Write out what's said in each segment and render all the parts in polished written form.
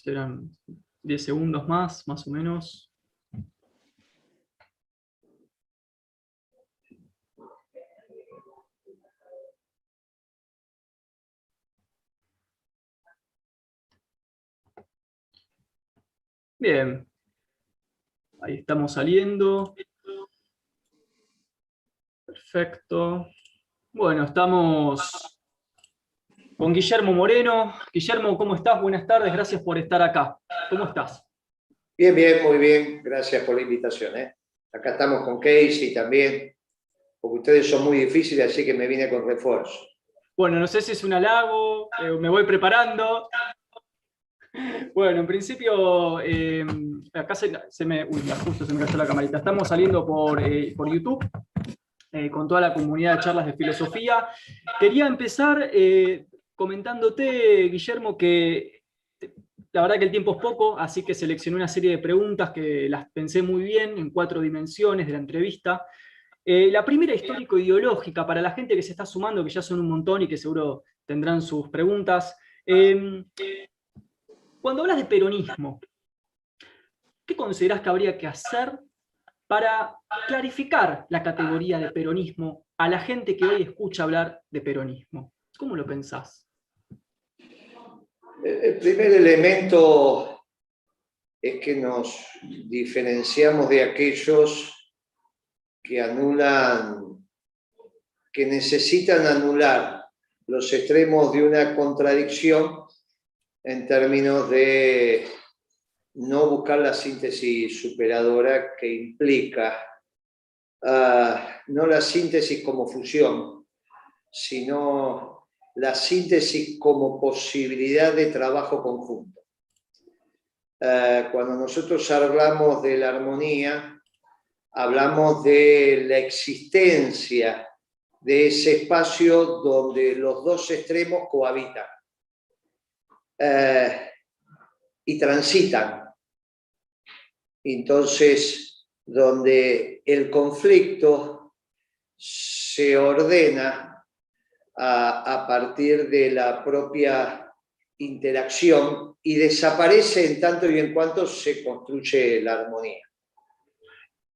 Serán 10 segundos más o menos. Bien, ahí estamos saliendo. Perfecto. Bueno, estamos con Guillermo Moreno. Guillermo, ¿cómo estás? Buenas tardes, gracias por estar acá. ¿Cómo estás? Bien, bien, muy bien. Gracias por la invitación. Acá estamos con Casey también, porque ustedes son muy difíciles, así que me vine con refuerzo. Bueno, no sé si es un halago, me voy preparando. Bueno, en principio, acá uy, justo se me cayó la camarita. Estamos saliendo por YouTube, con toda la comunidad de charlas de filosofía. Quería empezar comentándote, Guillermo, que la verdad que el tiempo es poco, así que seleccioné una serie de preguntas que las pensé muy bien en 4 dimensiones de la entrevista. La primera, histórico-ideológica, para la gente que se está sumando, que ya son un montón y que seguro tendrán sus preguntas. Cuando hablas de peronismo, ¿qué considerás que habría que hacer para clarificar la categoría de peronismo a la gente que hoy escucha hablar de peronismo? ¿Cómo lo pensás? El primer elemento es que nos diferenciamos de aquellos que que necesitan anular los extremos de una contradicción en términos de no buscar la síntesis superadora que implica no la síntesis como fusión, sino la síntesis como posibilidad de trabajo conjunto. Cuando nosotros hablamos de la armonía, hablamos de la existencia de ese espacio donde los dos extremos cohabitan y transitan. Entonces, donde el conflicto se ordena a partir de la propia interacción y desaparece en tanto y en cuanto se construye la armonía.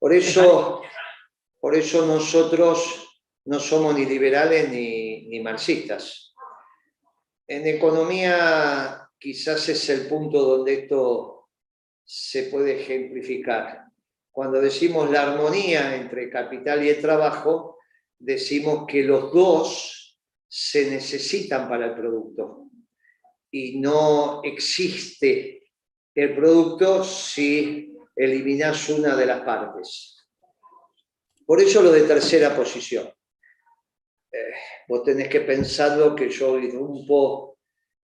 Por eso nosotros no somos ni liberales ni marxistas. En economía quizás es el punto donde esto se puede ejemplificar. Cuando decimos la armonía entre capital y el trabajo, decimos que los dos se necesitan para el producto y no existe el producto si eliminas una de las partes. Por eso lo de tercera posición. Vos tenés que pensarlo que yo irrumpo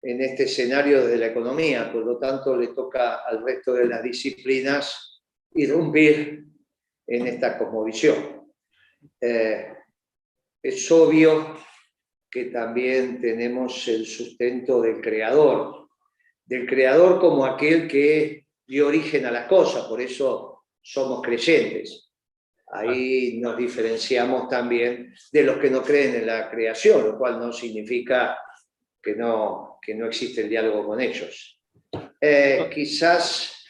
en este escenario desde la economía, por lo tanto le toca al resto de las disciplinas irrumpir en esta cosmovisión. Es obvio que también tenemos el sustento del creador como aquel que dio origen a las cosas, por eso somos creyentes. Ahí nos diferenciamos también de los que no creen en la creación, lo cual no significa que no existe el diálogo con ellos. Quizás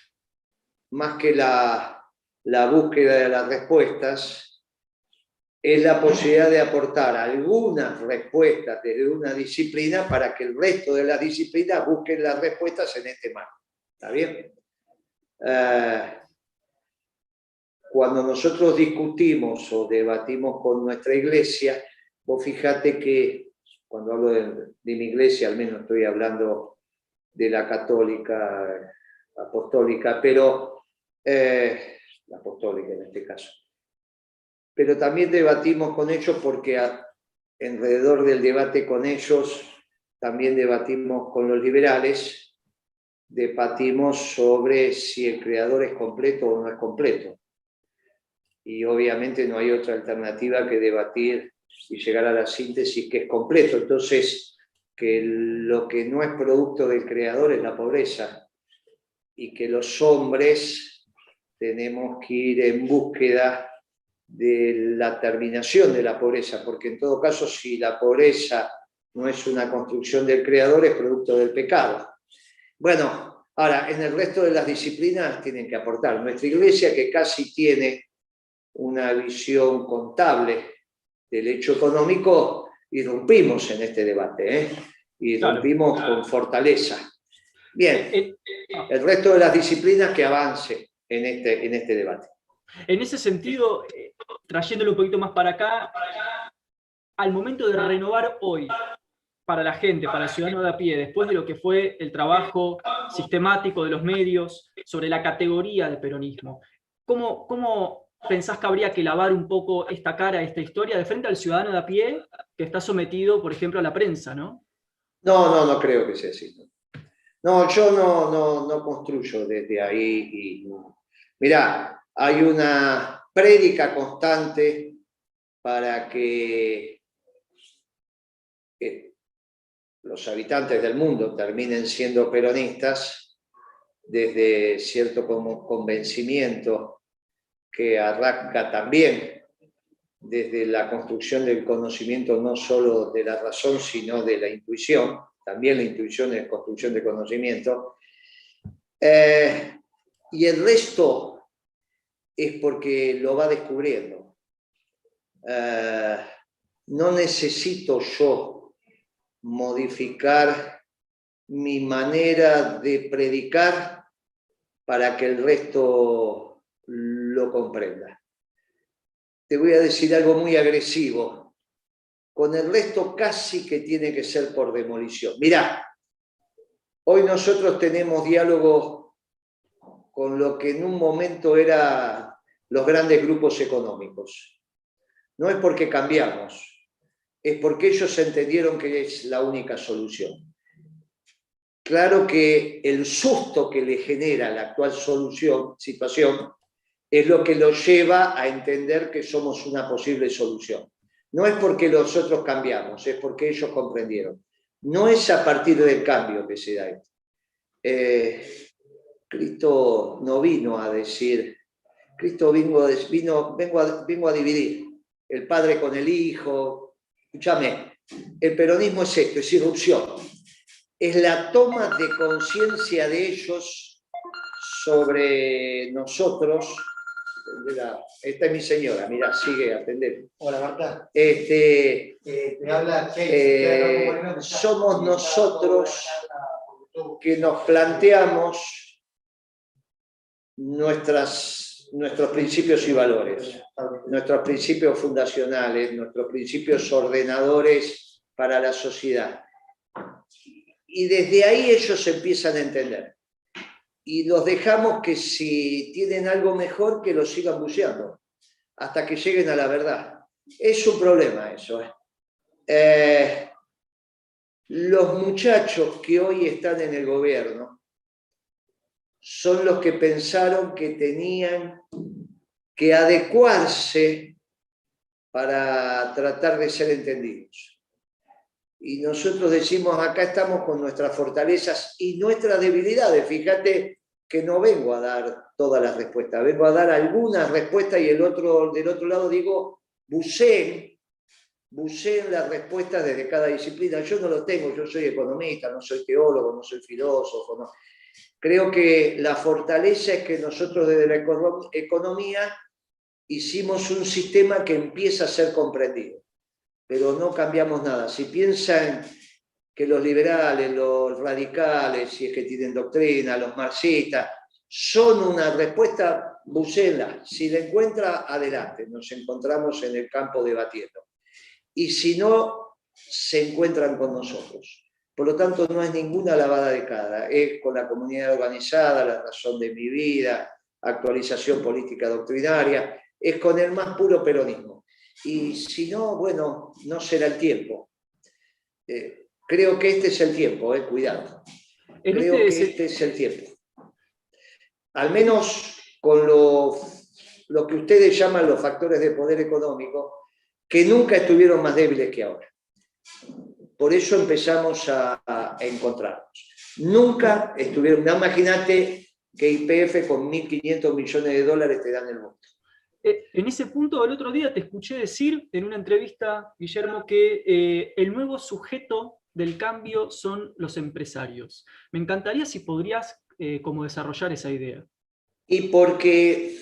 más que la búsqueda de las respuestas, es la posibilidad de aportar algunas respuestas desde una disciplina para que el resto de las disciplinas busquen las respuestas en este marco. ¿Está bien? Cuando nosotros discutimos o debatimos con nuestra iglesia, vos fíjate que cuando hablo de mi iglesia, al menos estoy hablando de la católica, apostólica, pero la apostólica en este caso. Pero también debatimos con ellos porque alrededor del debate con ellos también debatimos con los liberales, debatimos sobre si el creador es completo o no es completo. Y obviamente no hay otra alternativa que debatir y llegar a la síntesis que es completo. Entonces, que lo que no es producto del creador es la pobreza y que los hombres tenemos que ir en búsqueda de la terminación de la pobreza, porque en todo caso, si la pobreza no es una construcción del creador, es producto del pecado. Bueno, Ahora, en el resto de las disciplinas tienen que aportar. Nuestra iglesia, que casi tiene una visión contable del hecho económico, irrumpimos en este debate, irrumpimos con fortaleza. Bien, el resto de las disciplinas que avance en este debate. En ese sentido, trayéndolo un poquito más para acá, al momento de renovar hoy, para la gente, para el ciudadano de a pie, después de lo que fue el trabajo sistemático de los medios sobre la categoría de peronismo, ¿cómo pensás que habría que lavar un poco esta cara, esta historia, de frente al ciudadano de a pie que está sometido, por ejemplo, a la prensa, ¿no? No creo que sea así. No, yo no construyo desde ahí. Mirá, hay una prédica constante para que los habitantes del mundo terminen siendo peronistas desde cierto convencimiento que arranca también desde la construcción del conocimiento, no solo de la razón, sino de la intuición. También la intuición es construcción de conocimiento. Y el resto es porque lo va descubriendo. No necesito yo modificar mi manera de predicar para que el resto lo comprenda. Te voy a decir algo muy agresivo. Con el resto casi que tiene que ser por demolición. Mirá, hoy nosotros tenemos diálogo con lo que en un momento eran los grandes grupos económicos. No es porque cambiamos, es porque ellos entendieron que es la única solución. Claro que el susto que le genera la actual situación es lo que los lleva a entender que somos una posible solución. No es porque nosotros cambiamos, es porque ellos comprendieron. No es a partir del cambio que se da esto. Cristo no vino a decir, Cristo vengo a dividir, el padre con el hijo. Escúchame, el peronismo es esto, es irrupción. Es la toma de conciencia de ellos sobre nosotros. Esta es mi señora, mirá, sigue, atender. Hola, Marta. Te habla somos nosotros que nos planteamos nuestros principios y valores, nuestros principios fundacionales, nuestros principios ordenadores para la sociedad. Y desde ahí ellos empiezan a entender. Y los dejamos que si tienen algo mejor, que lo sigan buceando, hasta que lleguen a la verdad. Es un problema eso. Los muchachos que hoy están en el gobierno son los que pensaron que tenían que adecuarse para tratar de ser entendidos. Y nosotros decimos, acá estamos con nuestras fortalezas y nuestras debilidades. Fíjate que no vengo a dar todas las respuestas, vengo a dar algunas respuestas y del otro lado digo, buceen las respuestas desde cada disciplina. Yo no lo tengo, yo soy economista, no soy teólogo, no soy filósofo. No. Creo que la fortaleza es que nosotros desde la economía hicimos un sistema que empieza a ser comprendido, pero no cambiamos nada. Si piensan que los liberales, los radicales, si es que tienen doctrina, los marxistas, son una respuesta, bucela. Si la encuentra, adelante. Nos encontramos en el campo debatiendo. Y si no, se encuentran con nosotros. Por lo tanto, no es ninguna lavada de cara. Es con la comunidad organizada, la razón de mi vida, actualización política doctrinaria. Es con el más puro peronismo. Y si no, bueno, no será el tiempo. Creo que este es el tiempo, cuidado. Creo que este es el tiempo. Al menos con lo que ustedes llaman los factores de poder económico, que nunca estuvieron más débiles que ahora. Por eso empezamos a encontrarnos. Nunca estuvieron, imagínate que YPF con 1.500 millones de dólares te dan el voto. En ese punto, el otro día te escuché decir en una entrevista, Guillermo, que el nuevo sujeto del cambio son los empresarios. Me encantaría si podrías como desarrollar esa idea? Y porque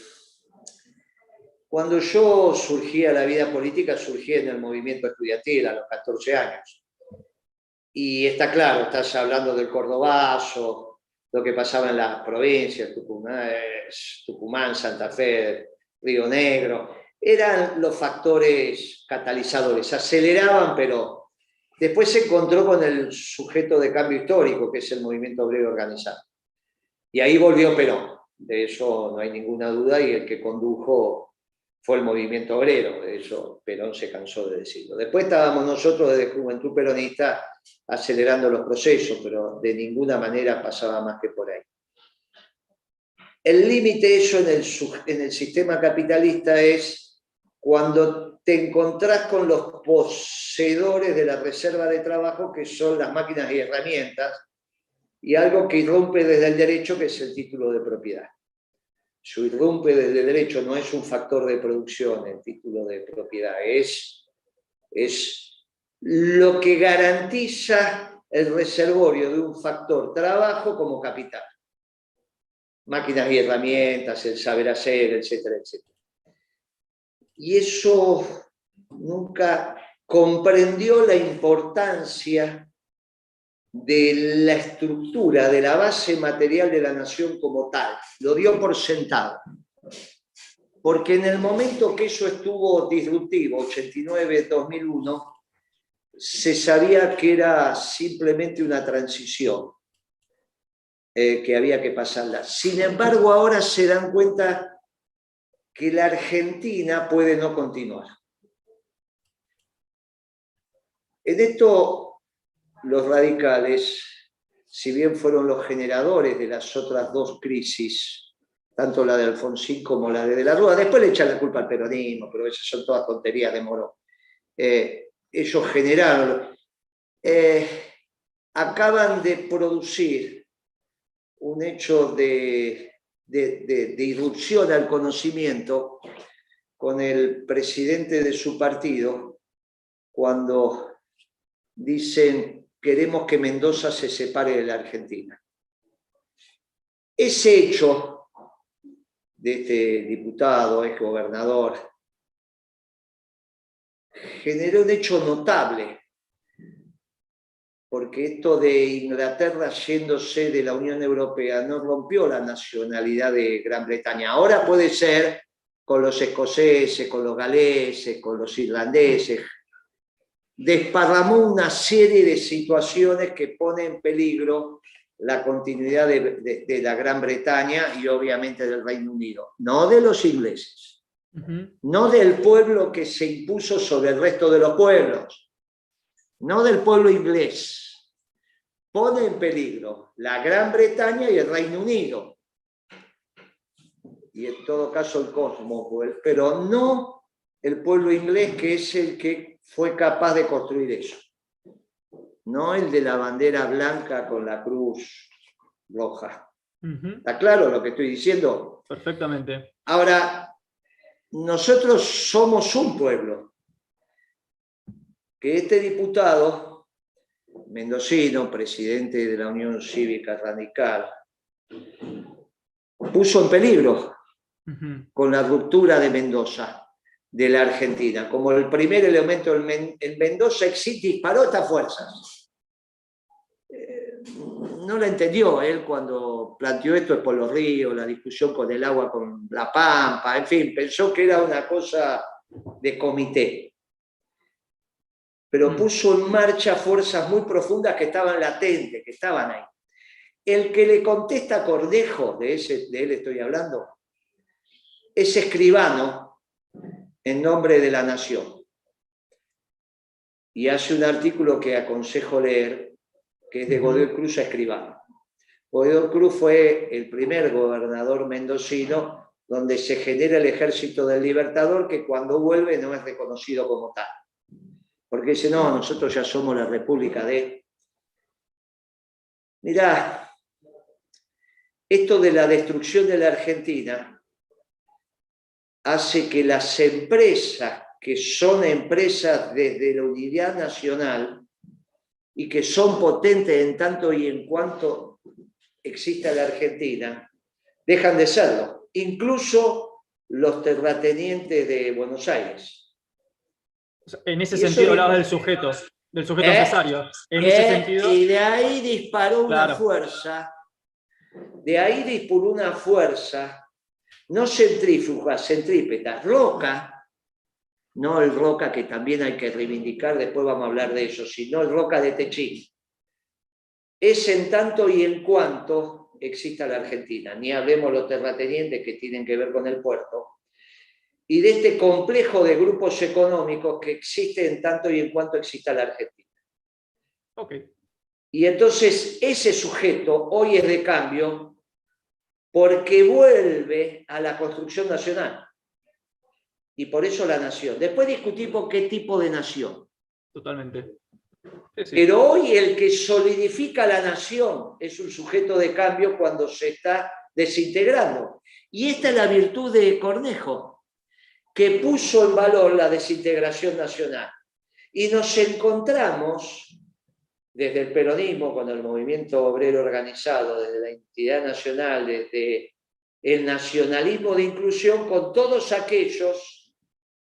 cuando yo surgí a la vida política, surgí en el movimiento estudiantil a los 14 años. Y está claro, estás hablando del Cordobazo, lo que pasaba en las provincias, Tucumán, Santa Fe, Río Negro, eran los factores catalizadores, aceleraban, pero después se encontró con el sujeto de cambio histórico, que es el movimiento obrero organizado. Y ahí volvió Perón, de eso no hay ninguna duda, y el que condujo fue el movimiento obrero, de eso Perón se cansó de decirlo. Después estábamos nosotros desde Juventud Peronista acelerando los procesos, pero de ninguna manera pasaba más que por ahí. El límite eso en el sistema capitalista es cuando te encontrás con los poseedores de la reserva de trabajo, que son las máquinas y herramientas, y algo que irrumpe desde el derecho, que es el título de propiedad. Su irrumpe desde el derecho no es un factor de producción, el título de propiedad, es lo que garantiza el reservorio de un factor trabajo como capital. Máquinas y herramientas, el saber hacer, etcétera, etcétera. Y eso nunca comprendió la importancia de la estructura, de la base material de la nación como tal. Lo dio por sentado. Porque en el momento que eso estuvo disruptivo, 89-2001, se sabía que era simplemente una transición, que había que pasarla. Sin embargo, ahora se dan cuenta que la Argentina puede no continuar. En esto, los radicales, si bien fueron los generadores de las otras dos crisis, tanto la de Alfonsín como la de la Rúa, después le echan la culpa al peronismo, pero esas son todas tonterías de Moró. Ellos generaron, acaban de producir un hecho de irrupción al conocimiento con el presidente de su partido, cuando dicen queremos que Mendoza se separe de la Argentina. Ese hecho de este diputado, ex gobernador, generó un hecho notable, porque esto de Inglaterra yéndose de la Unión Europea no rompió la nacionalidad de Gran Bretaña. Ahora puede ser con los escoceses, con los galeses, con los irlandeses. Desparramó una serie de situaciones que ponen en peligro la continuidad de la Gran Bretaña y obviamente del Reino Unido. No de los ingleses, no del pueblo que se impuso sobre el resto de los pueblos, no del pueblo inglés. Pone en peligro la Gran Bretaña y el Reino Unido. Y en todo caso el Commonwealth, pero no el pueblo inglés, que es el que fue capaz de construir eso. No el de la bandera blanca con la cruz roja. ¿Está claro lo que estoy diciendo? Perfectamente. Ahora, nosotros somos un pueblo. Que este diputado mendocino, presidente de la Unión Cívica Radical, puso en peligro con la ruptura de Mendoza, de la Argentina. Como el primer elemento en Mendoza existe, disparó estas fuerzas. No la entendió él cuando planteó esto por los ríos, la discusión con el agua, con la Pampa, en fin, pensó que era una cosa de comité. Pero puso en marcha fuerzas muy profundas que estaban latentes, que estaban ahí. El que le contesta a Cornejo, de él estoy hablando, es escribano en nombre de la nación. Y hace un artículo que aconsejo leer, que es de Godoy Cruz a escribano. Godoy Cruz fue el primer gobernador mendocino donde se genera el ejército del Libertador, que cuando vuelve no es reconocido como tal. Porque dice, no, nosotros ya somos la República de... Mirá, esto de la destrucción de la Argentina hace que las empresas, que son empresas desde la unidad nacional y que son potentes en tanto y en cuanto exista la Argentina, dejan de serlo. Incluso los terratenientes de Buenos Aires. En ese sentido hablabas del sujeto empresario. En ese sentido, y de ahí disparó una claro. fuerza, no centrífuga, centrípeta. Roca, no el Roca que también hay que reivindicar, después vamos a hablar de eso, sino el Roca de Techín. Es en tanto y en cuanto exista la Argentina, ni hablemos los terratenientes que tienen que ver con el puerto, y de este complejo de grupos económicos que existe en tanto y en cuanto exista la Argentina. Okay. Y entonces ese sujeto hoy es de cambio porque vuelve a la construcción nacional. Y por eso la nación. Después discutimos qué tipo de nación. Totalmente. Sí, sí. Pero hoy el que solidifica la nación es un sujeto de cambio cuando se está desintegrando. Y esta es la virtud de Cornejo, que puso en valor la desintegración nacional. Y nos encontramos, desde el peronismo, con el movimiento obrero organizado, desde la entidad nacional, desde el nacionalismo de inclusión, con todos aquellos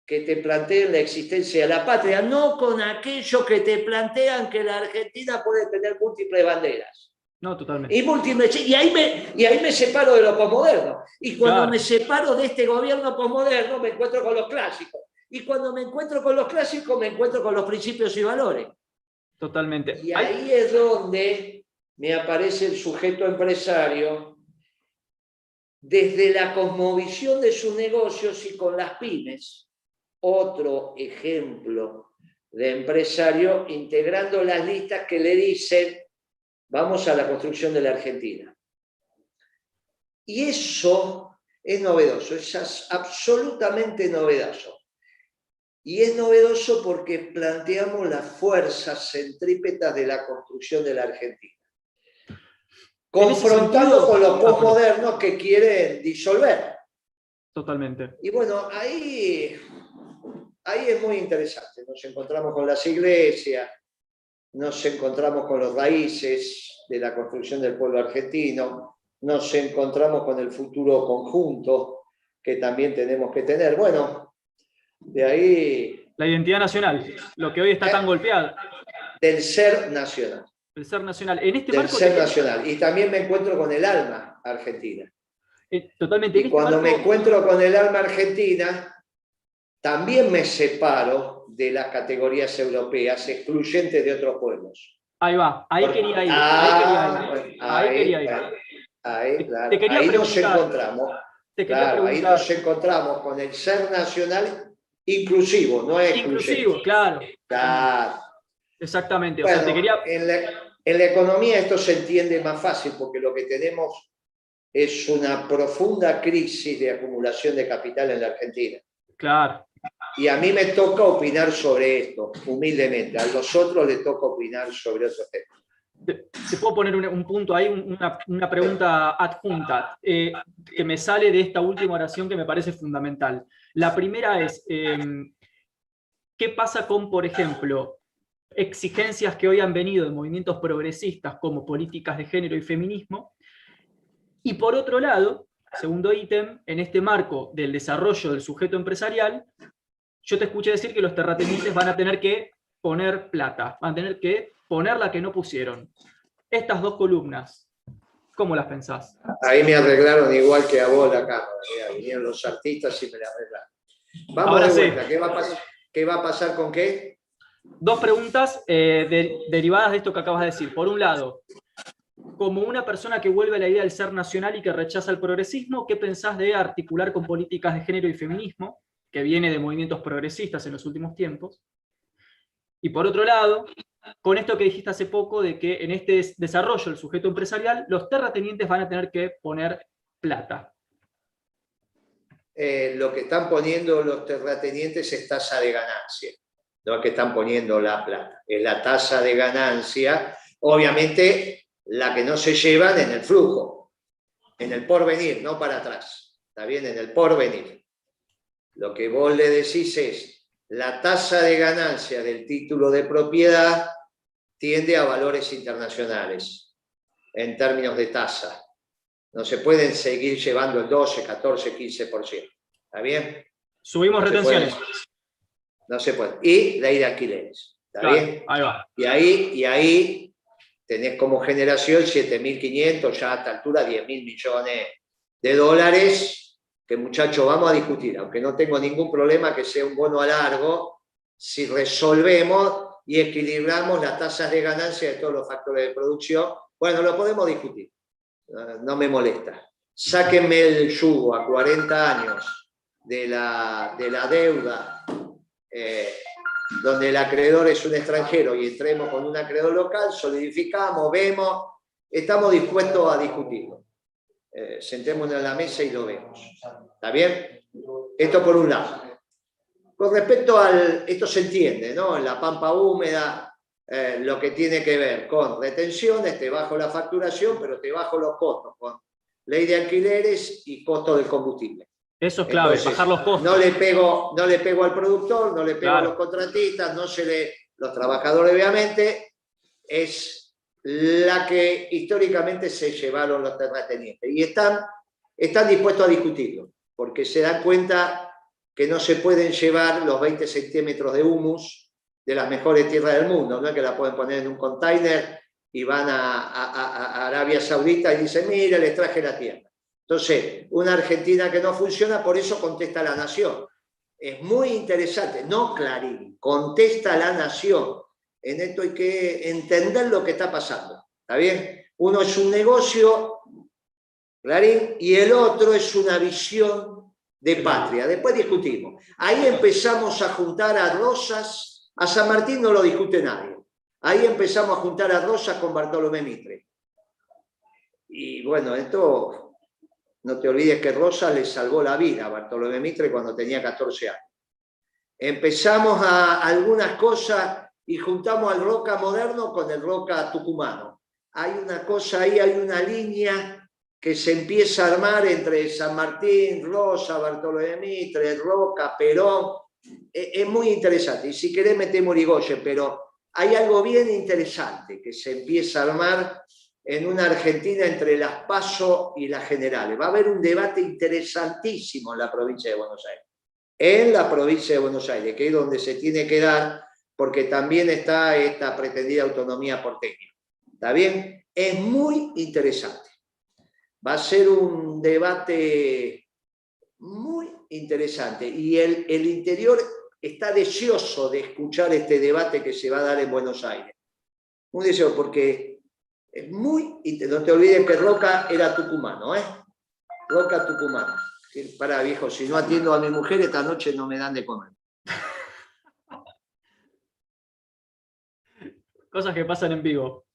que te planteen la existencia de la patria, no con aquellos que te plantean que la Argentina puede tener múltiples banderas. No, totalmente. Y ahí me separo de lo posmoderno. Y cuando Claro. me separo de este gobierno posmoderno, me encuentro con los clásicos. Y cuando me encuentro con los clásicos, me encuentro con los principios y valores. Totalmente. Y ahí es donde me aparece el sujeto empresario desde la cosmovisión de sus negocios y con las pymes. Otro ejemplo de empresario integrando las listas que le dicen vamos a la construcción de la Argentina. Y eso es novedoso, es absolutamente novedoso. Y es novedoso porque planteamos las fuerzas centrípetas de la construcción de la Argentina, confrontando con los posmodernos que quieren disolver. Totalmente. Y bueno, ahí es muy interesante. Nos encontramos con las iglesias, nos encontramos con los raíces de la construcción del pueblo argentino, nos encontramos con el futuro conjunto que también tenemos que tener. Bueno, de ahí... La identidad nacional, lo que hoy está tan golpeado. Del ser nacional. El ser nacional. En este del marco ser nacional. Y también me encuentro con el alma argentina. Totalmente. Y cuando me encuentro con el alma argentina, también me separo de las categorías europeas excluyentes de otros pueblos. Ahí va, ahí quería ir. Ahí, claro. Ahí nos encontramos. Claro, ahí nos encontramos con el ser nacional inclusivo, no es inclusivo, claro. Claro. Exactamente. Bueno, o sea, te quería... en la economía esto se entiende más fácil porque lo que tenemos es una profunda crisis de acumulación de capital en la Argentina. Claro. Y a mí me toca opinar sobre esto, humildemente. A los otros les toca opinar sobre otros temas. Te puedo poner un punto ahí, una pregunta adjunta, que me sale de esta última oración que me parece fundamental. La primera es, ¿qué pasa con, por ejemplo, exigencias que hoy han venido de movimientos progresistas como políticas de género y feminismo? Y por otro lado, segundo ítem, en este marco del desarrollo del sujeto empresarial, yo te escuché decir que los terratenientes van a tener que poner plata, van a tener que poner la que no pusieron. Estas dos columnas, ¿cómo las pensás? Ahí me arreglaron igual que a vos la cámara. Vinieron los artistas y me la arreglaron. Vamos ahora de vuelta. Sí. ¿Qué va a pasar con qué? Dos preguntas derivadas de esto que acabas de decir. Por un lado, como una persona que vuelve a la idea del ser nacional y que rechaza el progresismo, ¿qué pensás de articular con políticas de género y feminismo, que viene de movimientos progresistas en los últimos tiempos? Y por otro lado, con esto que dijiste hace poco, de que en este desarrollo del sujeto empresarial, los terratenientes van a tener que poner plata. Lo que están poniendo los terratenientes es tasa de ganancia. No es que están poniendo la plata, es la tasa de ganancia, obviamente la que no se llevan en el flujo, en el porvenir, no para atrás, está bien, en el porvenir. Lo que vos le decís es, la tasa de ganancia del título de propiedad tiende a valores internacionales. en términos de tasa. No se pueden seguir llevando el 12, 14, 15%. ¿Está bien? Subimos no retenciones. No se puede. Y ley de alquileres. ¿Está claro, bien? Ahí va. Y ahí tenés como generación 7.500, ya a esta altura 10.000 millones de dólares, que muchachos vamos a discutir, aunque no tengo ningún problema que sea un bono a largo, si resolvemos y equilibramos las tasas de ganancia de todos los factores de producción, bueno, lo podemos discutir, no me molesta. Sáquenme el yugo a 40 años de la deuda, donde el acreedor es un extranjero y entremos con un acreedor local, solidificamos, vemos, estamos dispuestos a discutirlo. Sentémonos en la mesa y lo vemos. ¿Está bien? Esto por un lado. Con respecto esto se entiende, ¿no? En la pampa húmeda, lo que tiene que ver con retenciones, te bajo la facturación, pero te bajo los costos, con ley de alquileres y costo del combustible. Eso es clave, entonces, bajar los costos. No le pego al productor, no le pego a los contratistas, los trabajadores obviamente, es la que históricamente se llevaron los terratenientes. Y están dispuestos a discutirlo, porque se dan cuenta que no se pueden llevar los 20 centímetros de humus de las mejores tierras del mundo, no es que la pueden poner en un container y van a Arabia Saudita y dicen, mira, les traje la tierra. Entonces, una Argentina que no funciona, por eso contesta La Nación. Es muy interesante, no Clarín, contesta La Nación. En esto hay que entender lo que está pasando. ¿Está bien? Uno es un negocio, Clarín, y el otro es una visión de patria. Después discutimos. Ahí empezamos a juntar a Rosas, a San Martín no lo discute nadie. Ahí empezamos a juntar a Rosas con Bartolomé Mitre. Y bueno, esto... No te olvides que Rosas le salvó la vida a Bartolomé Mitre cuando tenía 14 años. Empezamos a algunas cosas y juntamos al Roca moderno con el Roca tucumano. Hay una cosa ahí, hay una línea que se empieza a armar entre San Martín, Rosas, Bartolomé Mitre, Roca, Perón. Es muy interesante. Y si querés metemos Irigoyen, pero hay algo bien interesante que se empieza a armar en una Argentina entre las PASO y las generales. Va a haber un debate interesantísimo en la provincia de Buenos Aires. En la provincia de Buenos Aires, que es donde se tiene que dar, porque también está esta pretendida autonomía porteña. ¿Está bien? Es muy interesante. Va a ser un debate muy interesante. Y el interior está deseoso de escuchar este debate que se va a dar en Buenos Aires. Muy deseoso, porque... Es muy... No te olvides que Roca era tucumano, ¿eh? Roca tucumano. Pará, viejo, si no atiendo a mi mujer, esta noche no me dan de comer. Cosas que pasan en vivo.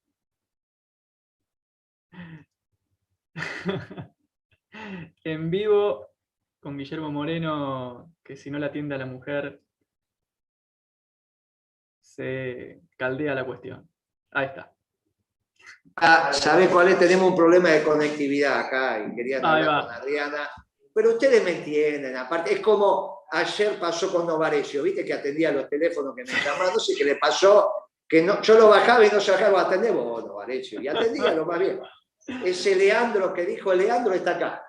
En vivo, con Guillermo Moreno, que si no la atiende a la mujer, se caldea la cuestión. Ahí está. ¿Sabés cuál es? Tenemos un problema de conectividad acá y quería hablar con Adriana. Pero ustedes me entienden, aparte, es como ayer pasó con Novarecio, viste que atendía los teléfonos que me llamaban, no sé qué le pasó, que no, yo lo bajaba y no se bajaba, atendé vos, Novarecio, y atendía lo más bien. Ese Leandro que dijo, Leandro está acá.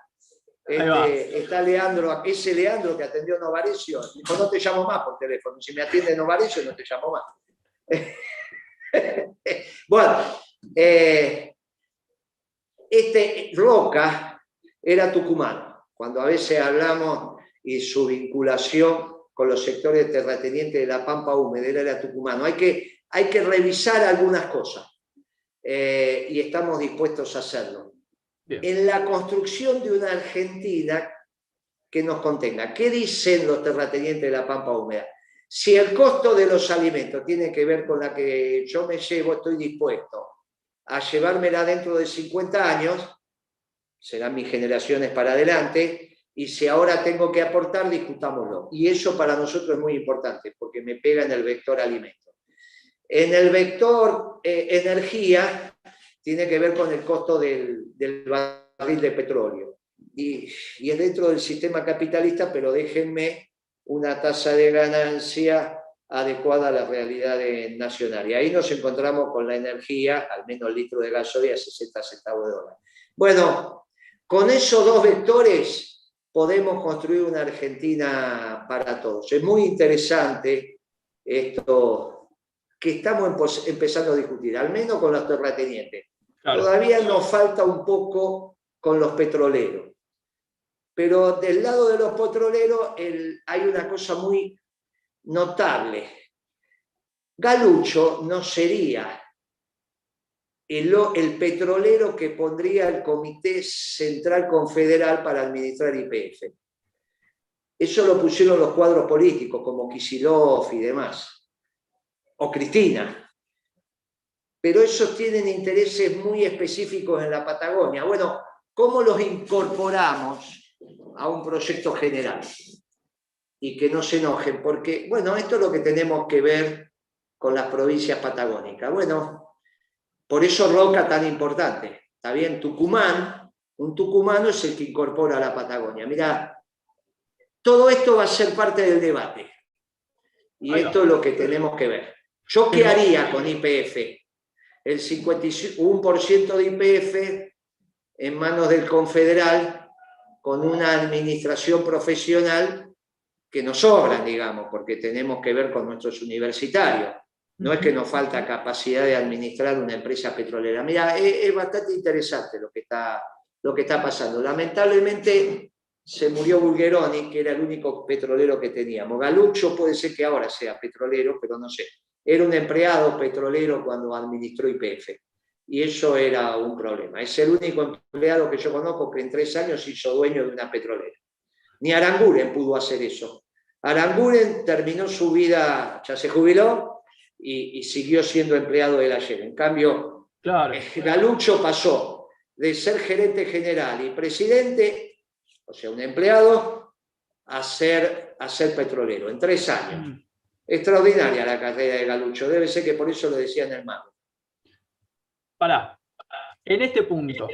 Está Leandro, ese Leandro que atendió Novarecio, dijo, no te llamo más por teléfono, si me atiende Novarecio no te llamo más. Bueno, Roca era tucumano, cuando a veces hablamos y su vinculación con los sectores terratenientes de la Pampa Húmeda, él era tucumano. Hay que revisar algunas cosas y estamos dispuestos a hacerlo. Bien. En la construcción de una Argentina que nos contenga. ¿Qué dicen los terratenientes de la Pampa Húmeda? Si el costo de los alimentos tiene que ver con la que yo me llevo, estoy dispuesto a llevármela dentro de 50 años, serán mis generaciones para adelante, y si ahora tengo que aportar, discutámoslo. Y eso para nosotros es muy importante, porque me pega en el vector alimento. En el vector energía, tiene que ver con el costo del barril de petróleo. Y es dentro del sistema capitalista, pero déjenme una tasa de ganancia adecuada a la realidad nacional. Y ahí nos encontramos con la energía, al menos el litro de gasolina, a 60 centavos de dólar. Bueno, con esos dos vectores podemos construir una Argentina para todos. Es muy interesante esto que estamos empezando a discutir, al menos con los terratenientes. Claro. Todavía nos falta un poco con los petroleros. Pero del lado de los petroleros hay una cosa muy notable. Galucho no sería el petrolero que pondría el Comité Central Confederal para administrar YPF. Eso lo pusieron los cuadros políticos, como Kicillof y demás, o Cristina. Pero esos tienen intereses muy específicos en la Patagonia. Bueno, ¿cómo los incorporamos a un proyecto general? Y que no se enojen, porque, bueno, esto es lo que tenemos que ver con las provincias patagónicas. Bueno, por eso Roca tan importante. Está bien, Tucumán, un tucumano es el que incorpora a la Patagonia. Mirá, todo esto va a ser parte del debate. Y esto es lo que tenemos que ver. ¿Yo qué haría con YPF? El 51% de YPF en manos del Confederal, con una administración profesional que nos sobran, digamos, porque tenemos que ver con nuestros universitarios. No es que nos falta capacidad de administrar una empresa petrolera. Mira, es bastante interesante lo que está pasando. Lamentablemente se murió Bulgeroni, que era el único petrolero que teníamos. Galucho puede ser que ahora sea petrolero, pero no sé. Era un empleado petrolero cuando administró YPF. Y eso era un problema. Es el único empleado que yo conozco que en 3 años se hizo dueño de una petrolera. Ni Aranguren pudo hacer eso. Aranguren terminó su vida, ya se jubiló y siguió siendo empleado de la Shell. En cambio, claro, Galucho pasó de ser gerente general y presidente, o sea, un empleado, a ser petrolero en 3 años. Extraordinaria la carrera de Galucho. Debe ser que por eso lo decían el mago. Pará, en este punto,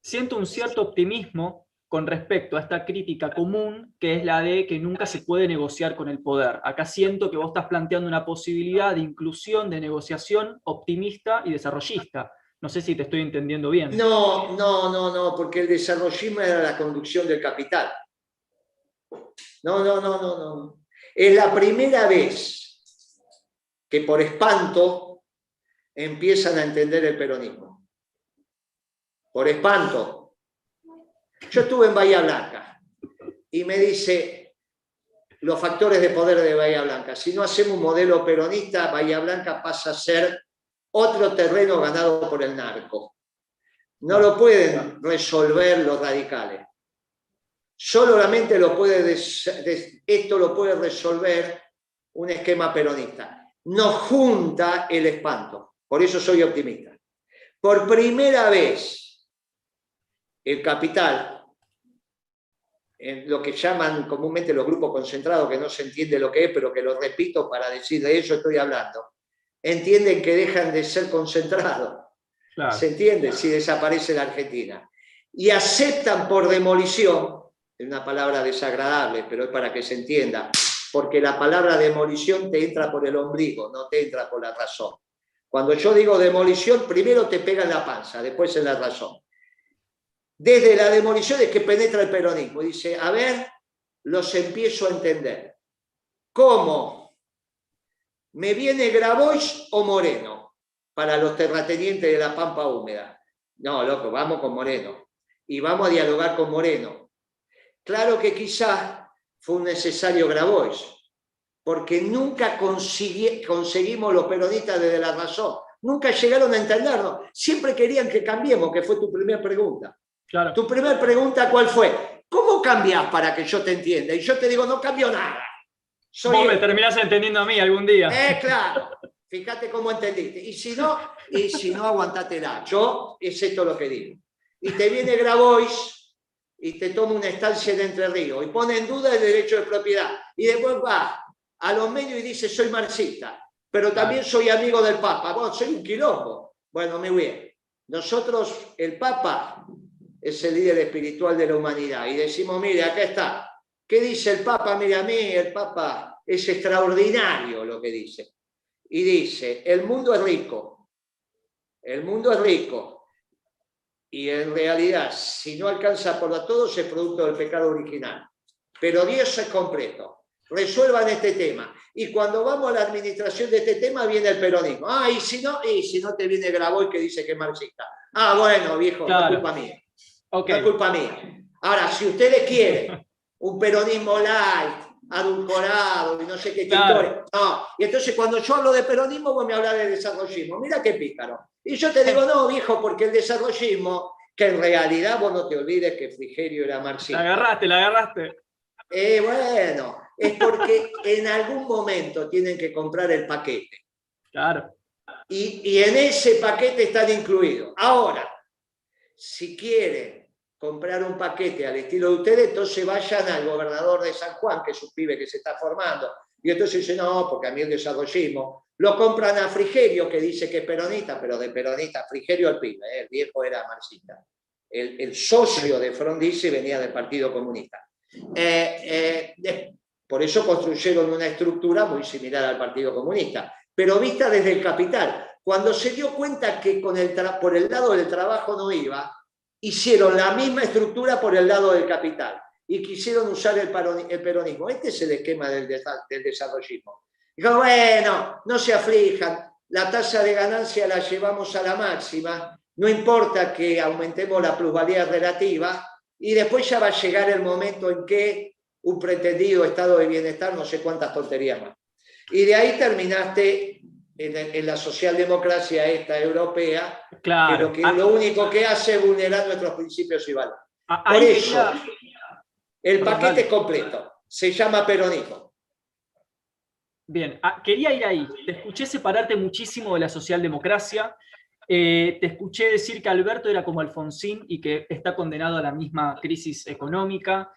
siento un cierto optimismo con respecto a esta crítica común, que es la de que nunca se puede negociar con el poder. Acá siento que vos estás planteando una posibilidad de inclusión, de negociación optimista y desarrollista. No sé si te estoy entendiendo bien. No, porque el desarrollismo era la conducción del capital. No. Es la primera vez que por espanto empiezan a entender el peronismo. Por espanto. Yo estuve en Bahía Blanca y me dice los factores de poder de Bahía Blanca. Si no hacemos un modelo peronista, Bahía Blanca pasa a ser otro terreno ganado por el narco. No lo pueden resolver los radicales. Solamente esto lo puede resolver un esquema peronista. Nos junta el espanto. Por eso soy optimista. Por primera vez, el capital, en lo que llaman comúnmente los grupos concentrados, que no se entiende lo que es, pero que lo repito para decir de eso estoy hablando, entienden que dejan de ser concentrados. Claro. ¿Se entiende? Si desaparece la Argentina. Y aceptan por demolición, es una palabra desagradable, pero es para que se entienda, porque la palabra demolición te entra por el ombligo, no te entra por la razón. Cuando yo digo demolición, primero te pega en la panza, después en la razón. Desde la demolición es que penetra el peronismo. Dice, a ver, los empiezo a entender. ¿Cómo? ¿Me viene Grabois o Moreno para los terratenientes de la Pampa Húmeda? No, loco, vamos con Moreno. Y vamos a dialogar con Moreno. Claro que quizás fue un necesario Grabois, porque nunca conseguimos los peronistas desde la razón. Nunca llegaron a entendernos. Siempre querían que cambiemos, que fue tu primera pregunta. Claro. Tu primera pregunta, ¿cuál fue? ¿Cómo cambias para que yo te entienda? Y yo te digo, no cambio nada. Vos me terminás entendiendo a mí algún día. Claro. Fíjate cómo entendiste. Y si no, aguantátela. Yo es esto lo que digo. Y te viene Grabois y te toma una estancia en Entre Ríos y pone en duda el derecho de propiedad. Y después va a los medios y dice, soy marxista, pero también soy amigo del Papa. Vos, soy un quilombo. Bueno, muy bien. Nosotros, el Papa es el líder espiritual de la humanidad. Y decimos, mire, acá está. ¿Qué dice el Papa? Mire, a mí el Papa es extraordinario lo que dice. Y dice, el mundo es rico, y en realidad, si no alcanza por todos, es producto del pecado original. Pero Dios es completo. Resuelvan este tema. Y cuando vamos a la administración de este tema, viene el peronismo. Y si no te viene Graboy que dice que es marxista. Bueno, viejo, claro. No es culpa mía. Okay. No es culpa mía. Ahora, si ustedes quieren un peronismo light, adulcorado y no sé qué historia. No. Y entonces cuando yo hablo de peronismo, vos me hablas de desarrollismo. Mira qué pícaro. Y yo te digo, no, viejo, porque el desarrollismo, que en realidad vos no te olvides que Frigerio era marxista. La agarraste. Bueno, es porque en algún momento tienen que comprar el paquete. Claro. Y en ese paquete están incluidos. Ahora, si quieren comprar un paquete al estilo de ustedes, entonces vayan al gobernador de San Juan, que es un pibe que se está formando, y entonces dicen, no, porque a mí el desarrollismo. Lo compran a Frigerio, que dice que es peronista, pero de peronista, Frigerio el pibe, el viejo era marxista. El socio de Frondizi venía del Partido Comunista. Por eso construyeron una estructura muy similar al Partido Comunista, pero vista desde el capital. Cuando se dio cuenta que por el lado del trabajo no iba, hicieron la misma estructura por el lado del capital y quisieron usar el peronismo. Este es el esquema del desarrollismo. Dijo, bueno, no se aflijan, la tasa de ganancia la llevamos a la máxima, no importa que aumentemos la plusvalía relativa, y después ya va a llegar el momento en que un pretendido estado de bienestar, no sé cuántas tonterías más. Y de ahí terminaste en la socialdemocracia esta europea, claro. que lo único que hace es vulnerar nuestros principios y valores. Por eso, el paquete es completo, se llama peronismo. Bien, quería ir ahí. Te escuché separarte muchísimo de la socialdemocracia. Te escuché decir que Alberto era como Alfonsín y que está condenado a la misma crisis económica.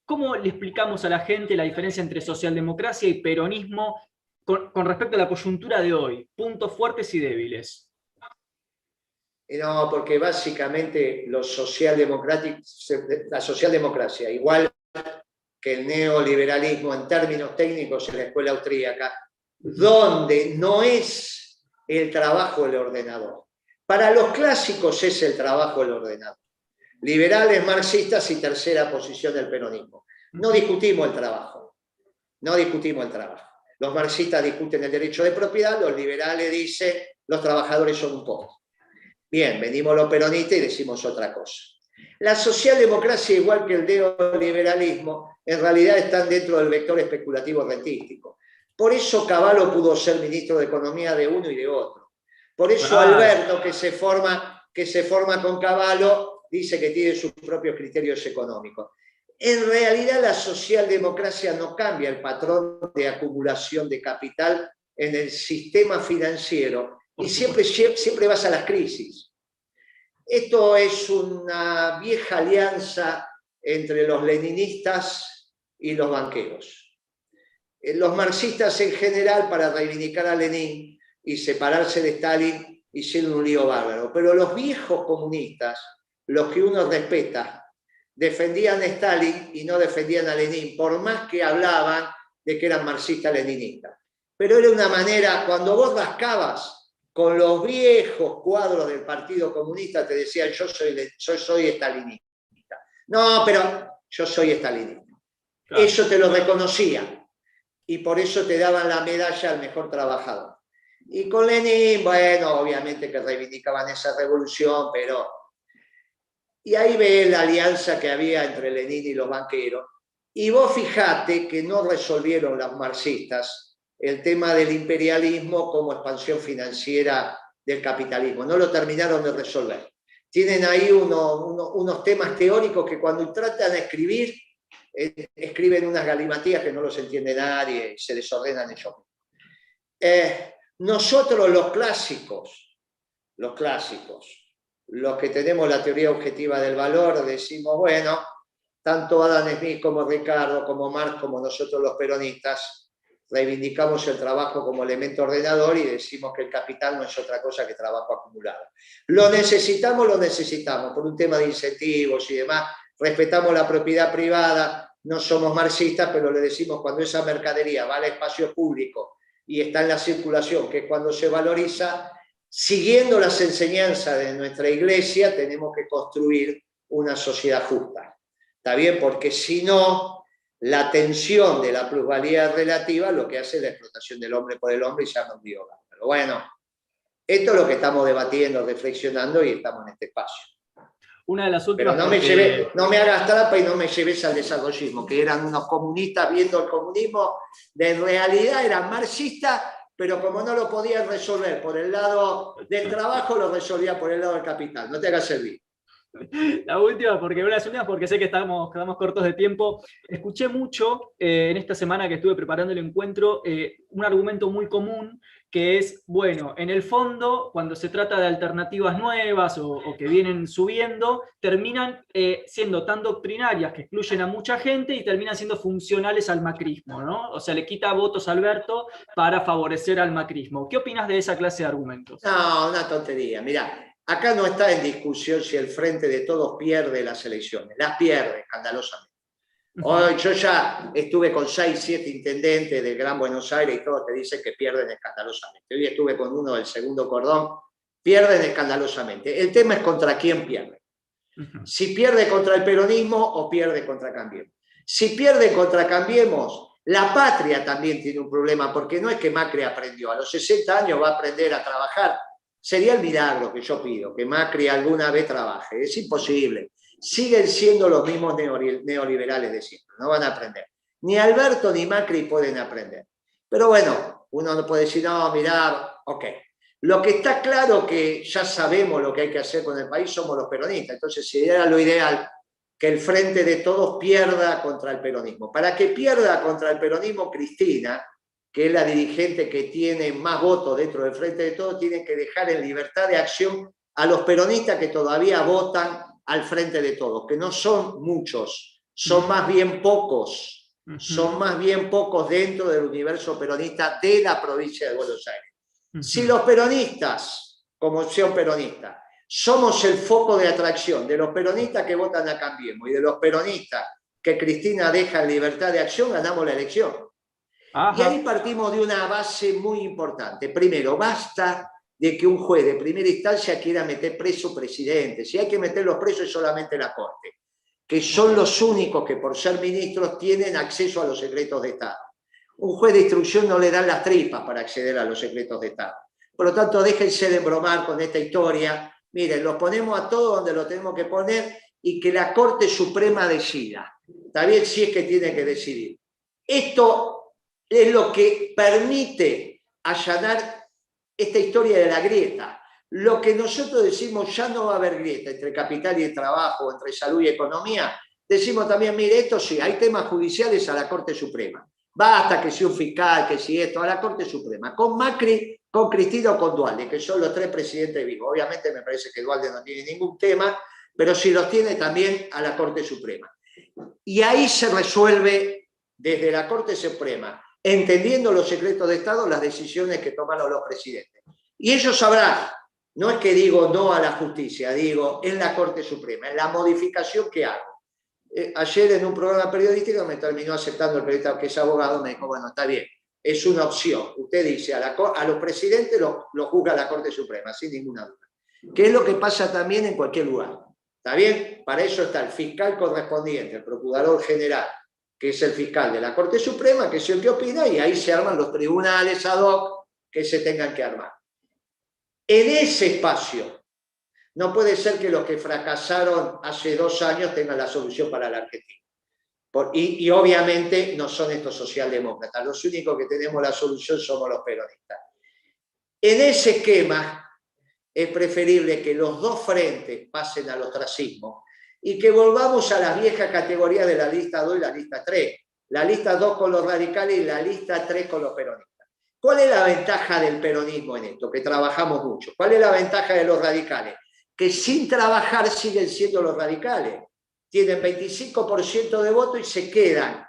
¿Cómo le explicamos a la gente la diferencia entre socialdemocracia y peronismo con respecto a la coyuntura de hoy? Puntos fuertes y débiles. No, porque básicamente la socialdemocracia, igual que el neoliberalismo en términos técnicos en la escuela austríaca, donde no es el trabajo el ordenador. Para los clásicos es el trabajo el ordenador. Liberales, marxistas y tercera posición del peronismo. No discutimos el trabajo. Los marxistas discuten el derecho de propiedad, los liberales dicen los trabajadores son un poco. Bien, venimos los peronistas y decimos otra cosa. La socialdemocracia, igual que el neoliberalismo, en realidad están dentro del vector especulativo rentístico. Por eso Cavallo pudo ser ministro de Economía de uno y de otro. Por eso Alberto, que se forma con Cavallo, dice que tiene sus propios criterios económicos. En realidad la socialdemocracia no cambia el patrón de acumulación de capital en el sistema financiero y siempre vas a las crisis. Esto es una vieja alianza entre los leninistas y los banqueros. Los marxistas en general, para reivindicar a Lenin y separarse de Stalin, hicieron un lío bárbaro. Pero los viejos comunistas, los que uno respeta, defendían a Stalin y no defendían a Lenin, por más que hablaban de que eran marxistas-leninistas. Pero era una manera, cuando vos rascabas con los viejos cuadros del Partido Comunista, te decían, yo soy estalinista. No, pero yo soy estalinista. Claro. Eso te lo reconocían. Y por eso te daban la medalla al mejor trabajador. Y con Lenin, bueno, obviamente que reivindicaban esa revolución, pero... Y ahí ves la alianza que había entre Lenin y los banqueros. Y vos fijate que no resolvieron los marxistas el tema del imperialismo como expansión financiera del capitalismo. No lo terminaron de resolver. Tienen ahí unos temas teóricos que cuando tratan de escribir, escriben unas galimatías que no los entiende nadie y se desordenan ellos. Nosotros los clásicos, los que tenemos la teoría objetiva del valor, decimos, bueno, tanto Adam Smith como Ricardo, como Marx, como nosotros los peronistas, reivindicamos el trabajo como elemento ordenador y decimos que el capital no es otra cosa que trabajo acumulado. Lo necesitamos por un tema de incentivos y demás. Respetamos la propiedad privada, no somos marxistas, pero le decimos cuando esa mercadería va al espacio público y está en la circulación, que es cuando se valoriza, siguiendo las enseñanzas de nuestra iglesia, tenemos que construir una sociedad justa. ¿Está bien? Porque si no, la tensión de la plusvalía relativa lo que hace es la explotación del hombre por el hombre y se llama un biólogo. Pero bueno, esto es lo que estamos debatiendo, reflexionando y estamos en este espacio. Una de las Pero últimas no me hagas trampa y no me lleves al desarrollismo, que eran unos comunistas viendo el comunismo, de realidad eran marxistas, pero como no lo podían resolver por el lado del trabajo, lo resolvía por el lado del capital. No te hagas servir. La última, porque una de las últimas, porque sé que quedamos cortos de tiempo. Escuché mucho en esta semana que estuve preparando el encuentro un argumento muy común que es, bueno, en el fondo, cuando se trata de alternativas nuevas o que vienen subiendo, terminan siendo tan doctrinarias que excluyen a mucha gente y terminan siendo funcionales al macrismo, ¿no? O sea, le quita votos a Alberto para favorecer al macrismo. ¿Qué opinas de esa clase de argumentos? No, una tontería. Mirá, acá no está en discusión si el Frente de Todos pierde las elecciones. Las pierde escandalosamente. Hoy yo ya estuve con 6, 7 intendentes del Gran Buenos Aires y todos te dicen que pierden escandalosamente. Hoy estuve con uno del segundo cordón, pierden escandalosamente. El tema es contra quién pierde. Si pierde contra el peronismo o pierde contra Cambiemos. Si pierde contra Cambiemos, la patria también tiene un problema, porque no es que Macri aprendió, a los 60 años va a aprender a trabajar. Sería el milagro que yo pido, que Macri alguna vez trabaje. Es imposible. Siguen siendo los mismos neoliberales de siempre, no van a aprender. Ni Alberto ni Macri pueden aprender. Pero bueno, uno no puede decir, no, mirá, ok. Lo que está claro que ya sabemos lo que hay que hacer con el país, somos los peronistas. Entonces sería lo ideal que el Frente de Todos pierda contra el peronismo. Para que pierda contra el peronismo, Cristina, que es la dirigente que tiene más votos dentro del Frente de Todos, tiene que dejar en libertad de acción a los peronistas que todavía votan al Frente de Todos, que no son muchos, son más bien pocos, son más bien pocos dentro del universo peronista de la provincia de Buenos Aires. Si los peronistas, como opción peronista, somos el foco de atracción de los peronistas que votan a Cambiemos y de los peronistas que Cristina deja en libertad de acción, ganamos la elección. Ajá. Y ahí partimos de una base muy importante. Primero, basta de que un juez de primera instancia quiera meter preso presidente. Si hay que meterlos presos es solamente la Corte, que son los únicos que por ser ministros tienen acceso a los secretos de Estado. Un juez de instrucción no le dan las tripas para acceder a los secretos de Estado. Por lo tanto, déjense de bromar con esta historia. Miren, los ponemos a todos donde lo tenemos que poner y que la Corte Suprema decida. Está bien, si es que tiene que decidir. Esto es lo que permite allanar esta historia de la grieta. Lo que nosotros decimos, ya no va a haber grieta entre capital y trabajo, entre salud y economía. Decimos también, mire, esto sí, hay temas judiciales a la Corte Suprema. Basta que sea un fiscal, que si esto, a la Corte Suprema. Con Macri, con Cristina o con Dualde, que son los 3 presidentes vivos. Obviamente me parece que Dualde no tiene ningún tema, pero si los tiene también a la Corte Suprema. Y ahí se resuelve desde la Corte Suprema, entendiendo los secretos de Estado, las decisiones que tomaron los presidentes. Y ellos sabrán, no es que digo no a la justicia, digo en la Corte Suprema, en la modificación que hago. Ayer en un programa periodístico me terminó aceptando el periodista que es abogado, me dijo, bueno, está bien, es una opción. Usted dice, a los presidentes lo juzga la Corte Suprema, sin ninguna duda. ¿Qué es lo que pasa también en cualquier lugar? ¿Está bien? Para eso está el fiscal correspondiente, el procurador general, que es el fiscal de la Corte Suprema, que es el que opina, y ahí se arman los tribunales ad hoc que se tengan que armar. En ese espacio, no puede ser que los que fracasaron hace 2 años tengan la solución para la Argentina. Y obviamente no son estos socialdemócratas, los únicos que tenemos la solución somos los peronistas. En ese esquema es preferible que los 2 frentes pasen al ostracismo y que volvamos a las viejas categorías de la lista 2 y la lista 3. La lista 2 con los radicales y la lista 3 con los peronistas. ¿Cuál es la ventaja del peronismo en esto? Que trabajamos mucho. ¿Cuál es la ventaja de los radicales? Que sin trabajar siguen siendo los radicales. Tienen 25% de voto y se quedan.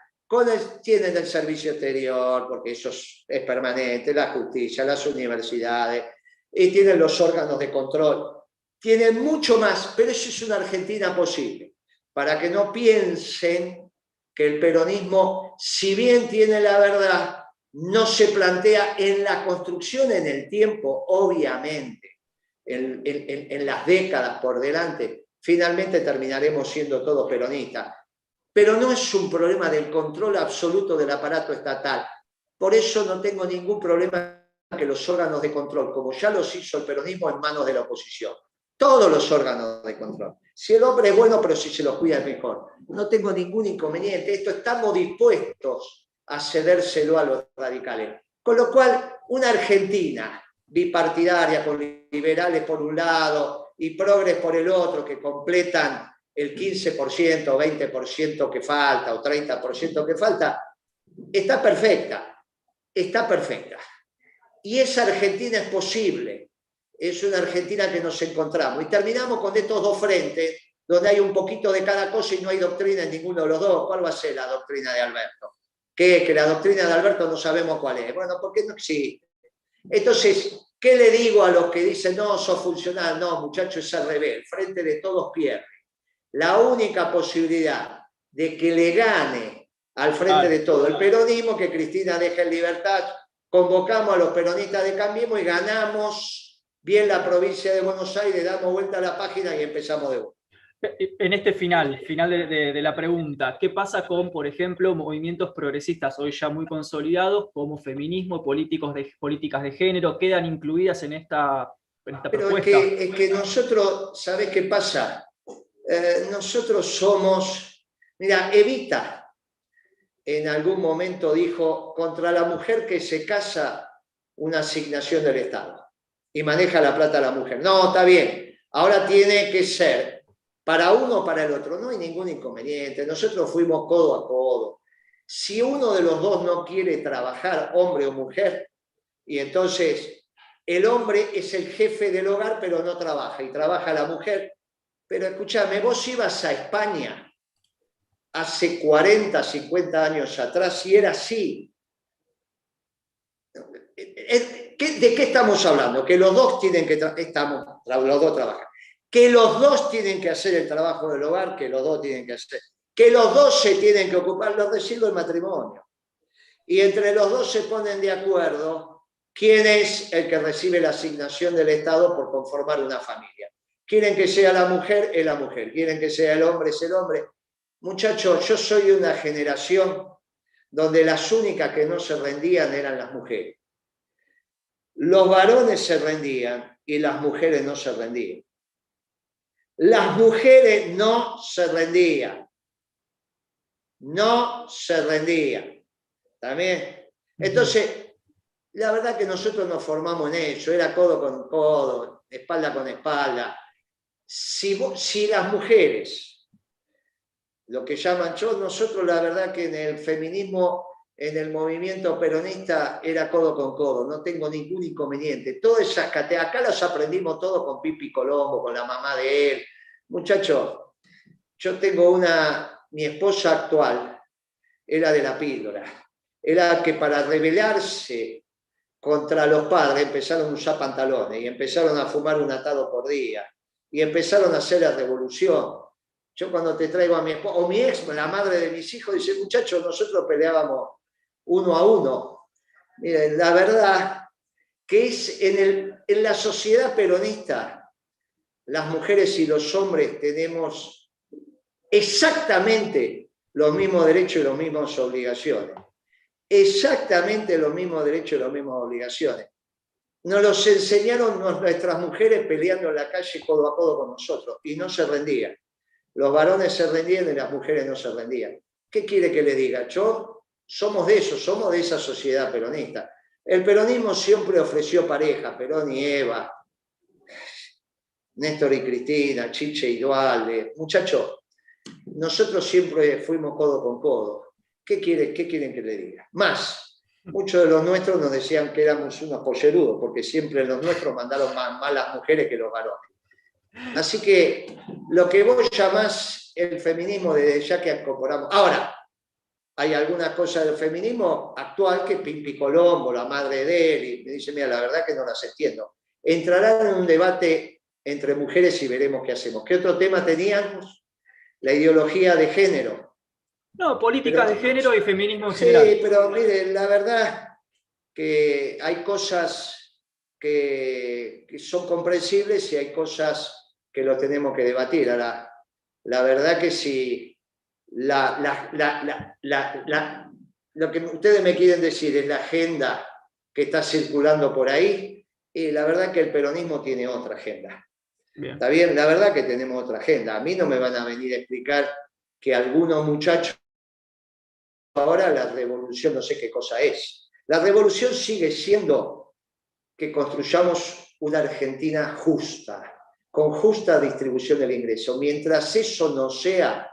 Tienen el servicio exterior, porque eso es permanente, la justicia, las universidades, y tienen los órganos de control. Tienen mucho más, pero eso es una Argentina posible. Para que no piensen que el peronismo, si bien tiene la verdad, no se plantea en la construcción en el tiempo, obviamente, en las décadas por delante, finalmente terminaremos siendo todos peronistas. Pero no es un problema del control absoluto del aparato estatal. Por eso no tengo ningún problema que los órganos de control, como ya los hizo el peronismo, en manos de la oposición. Todos los órganos de control. Si el hombre es bueno, pero si se los cuida es mejor. No tengo ningún inconveniente. Esto estamos dispuestos a cedérselo a los radicales. Con lo cual, una Argentina bipartidaria, con liberales por un lado y progres por el otro, que completan el 15%, 20% que falta, o 30% que falta, está perfecta. Está perfecta. Y esa Argentina es posible. Es una Argentina que nos encontramos. Y terminamos con estos dos frentes, donde hay un poquito de cada cosa y no hay doctrina en ninguno de los dos. ¿Cuál va a ser la doctrina de Alberto? ¿Qué es? Que la doctrina de Alberto no sabemos cuál es. Bueno, porque no existe. Entonces, ¿qué le digo a los que dicen, no, sos funcional? No, muchachos, es al revés. El frente de todos pierde. La única posibilidad de que le gane al frente de todo el peronismo, que Cristina deje en libertad, convocamos a los peronistas de Cambiemos y ganamos bien la provincia de Buenos Aires, damos vuelta a la página y empezamos de vuelta. En este final de la pregunta, ¿qué pasa con, por ejemplo, movimientos progresistas hoy ya muy consolidados, como feminismo, políticas de género, quedan incluidas en esta Pero propuesta? es que nosotros, ¿sabés qué pasa? Nosotros somos, mira, Evita en algún momento dijo, contra la mujer que se casa, una asignación del Estado y maneja la plata a la mujer. No, está bien, ahora tiene que ser para uno o para el otro, no hay ningún inconveniente, nosotros fuimos codo a codo. Si uno de los dos no quiere trabajar, hombre o mujer, y entonces el hombre es el jefe del hogar pero no trabaja, y trabaja la mujer. Pero escúchame, vos ibas a España hace 40, 50 años atrás y era así. ¿De qué estamos hablando? Que los dos tienen que los dos trabajan. Que los dos tienen que hacer el trabajo del hogar, que los dos tienen que hacer. Que los dos se tienen que ocupar, los residuos del matrimonio. Y entre los dos se ponen de acuerdo quién es el que recibe la asignación del Estado por conformar una familia. Quieren que sea la mujer, es la mujer. Quieren que sea el hombre, es el hombre. Muchachos, yo soy de una generación donde las únicas que no se rendían eran las mujeres. Los varones se rendían y las mujeres no se rendían. Las mujeres no se rendían. No se rendían. ¿También? Entonces, la verdad que nosotros nos formamos en eso. Era codo con codo, espalda con espalda. Si las mujeres, lo que llaman nosotros la verdad que en el feminismo, en el movimiento peronista, era codo con codo, no tengo ningún inconveniente. Todas esas categorías, acá las aprendimos todos con Pipi Colombo, con la mamá de él. Muchachos, yo tengo mi esposa actual, era de la píldora, era que para rebelarse contra los padres empezaron a usar pantalones y empezaron a fumar un atado por día y empezaron a hacer la revolución. Yo cuando te traigo a mi esposa, o mi ex, la madre de mis hijos, dice, muchachos, nosotros peleábamos 1 a 1. Miren, la verdad que es en la sociedad peronista, las mujeres y los hombres tenemos exactamente los mismos derechos y las mismas obligaciones. Exactamente los mismos derechos y las mismas obligaciones. Nos los enseñaron nuestras mujeres peleando en la calle codo a codo con nosotros y no se rendían. Los varones se rendían y las mujeres no se rendían. ¿Qué quiere que le diga? Somos de eso, somos de esa sociedad peronista. El peronismo siempre ofreció pareja, Perón y Eva, Néstor y Cristina, Chiche y Dualde. Muchachos, nosotros siempre fuimos codo con codo. ¿Qué quieren que le diga? Más, muchos de los nuestros nos decían que éramos unos pollerudos, porque siempre los nuestros mandaron más las mujeres que los varones. Así que lo que vos llamás el feminismo desde ya que incorporamos. Ahora, hay algunas cosas del feminismo actual que Pimpi Colombo, la madre de él, y me dice, mira, la verdad que no las entiendo. Entrarán en un debate entre mujeres y veremos qué hacemos. ¿Qué otro tema teníamos? La ideología de género. No, políticas de género y feminismo en Sí, general. pero mire, la verdad que hay cosas que son comprensibles y hay cosas que lo tenemos que debatir. Ahora, la verdad que si lo que ustedes me quieren decir es la agenda que está circulando por ahí, y la verdad que el peronismo tiene otra agenda. Bien. Está bien, la verdad que tenemos otra agenda. A mí no me van a venir a explicar que algunos muchachos ahora la revolución no sé qué cosa es. La revolución sigue siendo que construyamos una Argentina justa, con justa distribución del ingreso. Mientras eso no sea,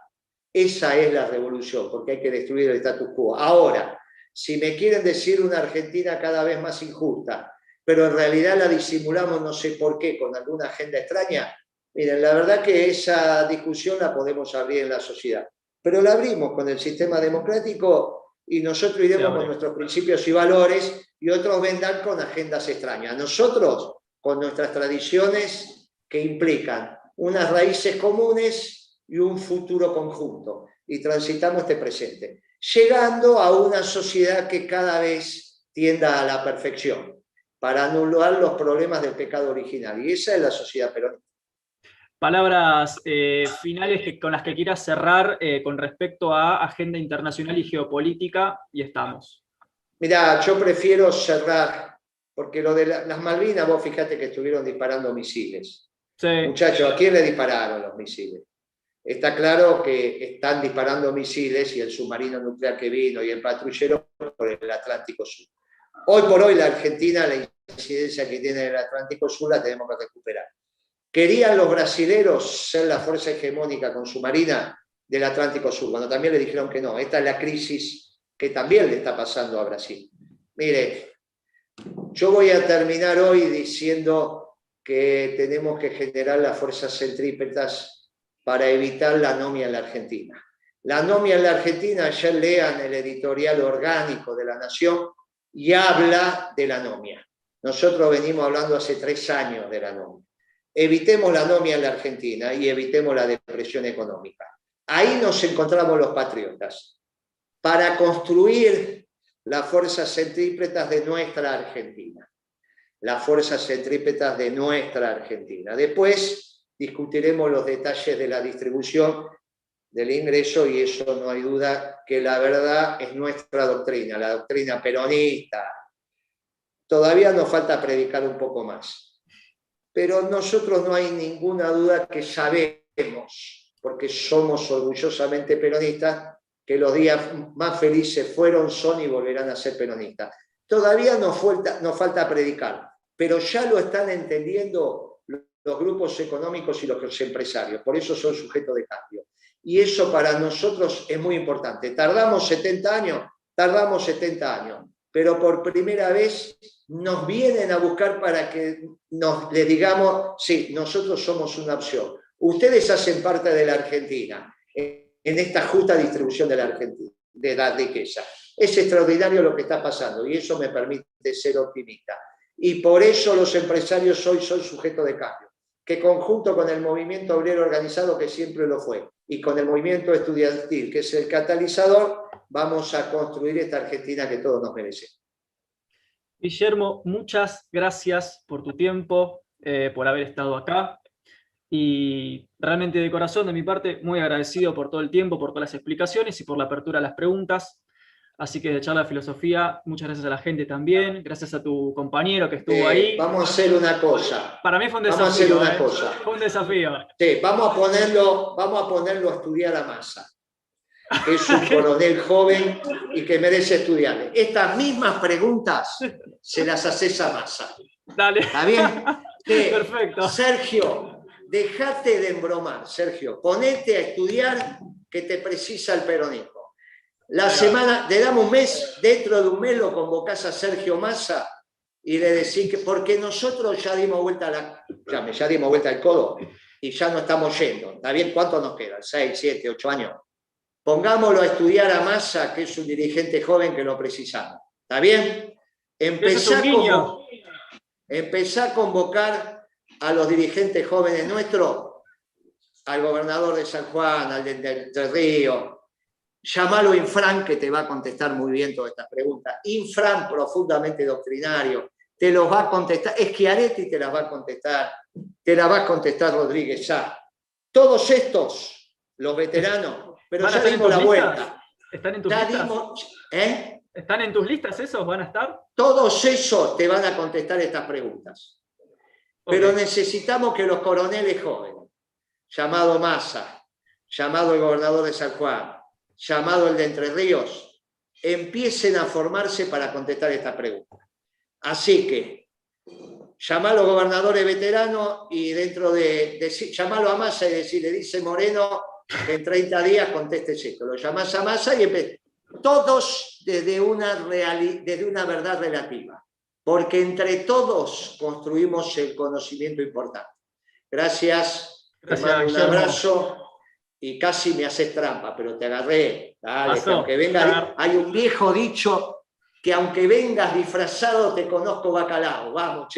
esa es la revolución, porque hay que destruir el status quo. Ahora, si me quieren decir una Argentina cada vez más injusta, pero en realidad la disimulamos no sé por qué, con alguna agenda extraña, miren, la verdad que esa discusión la podemos abrir en la sociedad. Pero la abrimos con el sistema democrático y nosotros iremos con nuestros principios y valores y otros vendrán con agendas extrañas. Nosotros con nuestras tradiciones que implican unas raíces comunes y un futuro conjunto. Y transitamos este presente, llegando a una sociedad que cada vez tienda a la perfección, para anular los problemas del pecado original. Y esa es la sociedad peronista. Palabras finales con las que quieras cerrar con respecto a agenda internacional y geopolítica, y estamos. Mirá, yo prefiero cerrar, porque lo de las Malvinas, vos fíjate que estuvieron disparando misiles. Sí. Muchachos, ¿a quién le dispararon los misiles? Está claro que están disparando misiles y el submarino nuclear que vino y el patrullero por el Atlántico Sur. Hoy por hoy la Argentina, la incidencia que tiene en el Atlántico Sur la tenemos que recuperar. ¿Querían los brasileros ser la fuerza hegemónica con su marina del Atlántico Sur? Bueno, también le dijeron que no. Esta es la crisis que también le está pasando a Brasil. Mire, yo voy a terminar hoy diciendo que tenemos que generar las fuerzas centrípetas para evitar la anomia en la Argentina. La anomia en la Argentina, ayer lean el editorial orgánico de La Nación y habla de la anomia. Nosotros venimos hablando hace 3 años de la anomia. Evitemos la anomia en la Argentina y evitemos la depresión económica. Ahí nos encontramos los patriotas, para construir las fuerzas centrípetas de nuestra Argentina. Las fuerzas centrípetas de nuestra Argentina. Después discutiremos los detalles de la distribución del ingreso y eso no hay duda que la verdad es nuestra doctrina, la doctrina peronista. Todavía nos falta predicar un poco más. Pero nosotros no hay ninguna duda que sabemos, porque somos orgullosamente peronistas, que los días más felices fueron, son y volverán a ser peronistas. Todavía nos falta predicar, pero ya lo están entendiendo los grupos económicos y los empresarios, por eso son sujetos de cambio. Y eso para nosotros es muy importante. ¿Tardamos 70 años? Tardamos 70 años, pero por primera vez nos vienen a buscar para que les digamos, sí, nosotros somos una opción. Ustedes hacen parte de la Argentina, en esta justa distribución de la Argentina, de la riqueza. Es extraordinario lo que está pasando y eso me permite ser optimista. Y por eso los empresarios hoy son sujetos de cambio, que conjunto con el movimiento obrero organizado, que siempre lo fue, y con el movimiento estudiantil, que es el catalizador, vamos a construir esta Argentina que todos nos merecemos. Guillermo, muchas gracias por tu tiempo, por haber estado acá. Y realmente de corazón, de mi parte, muy agradecido por todo el tiempo, por todas las explicaciones y por la apertura a las preguntas. Así que de Charla de Filosofía, muchas gracias a la gente también, gracias a tu compañero que estuvo ahí. Vamos a hacer una cosa. Para mí fue un desafío. Vamos a hacer una cosa. Fue un desafío. Sí, vamos a ponerlo a estudiar a Massa, que es un coronel joven y que merece estudiar. Estas mismas preguntas se las haces a Massa. Dale. ¿Está bien? Perfecto. Sergio, dejate de embromar, Sergio. Ponete a estudiar que te precisa el peronismo. La semana, le damos un mes, dentro de un mes lo convocás a Sergio Massa y le decís que, porque nosotros ya dimos vuelta al codo y ya no estamos yendo. ¿Está bien? ¿Cuánto nos quedan? 6, 7, 8 años. Pongámoslo a estudiar a Massa, que es un dirigente joven que lo precisamos. ¿Está bien? Empezá a convocar a los dirigentes jóvenes nuestros, al gobernador de San Juan, al de Entre Ríos. llamalo Infran, que te va a contestar muy bien todas estas preguntas. Infran, profundamente doctrinario, te los va a contestar. Schiaretti te las va a contestar. Te la va a contestar Rodríguez Sá. Todos estos, los veteranos, pero ya dimos la vuelta. ¿Están en tus listas? ¿Están en tus listas esos? ¿Van a estar? Todos esos te van a contestar estas preguntas. Pero necesitamos que los coroneles jóvenes, llamado Massa, llamado el gobernador de San Juan, llamado el de Entre Ríos, empiecen a formarse para contestar estas preguntas. Así que, llamá a los gobernadores veteranos y llamalo a Massa y decirle, dice Moreno, que en 30 días contestes esto. Lo llamás a Massa y todos desde una verdad relativa. Porque entre todos construimos el conocimiento importante. Gracias. Te mando un abrazo. Y casi me haces trampa, pero te agarré. Dale, que aunque vengas, hay un viejo dicho que aunque vengas disfrazado te conozco bacalao. Vamos, che.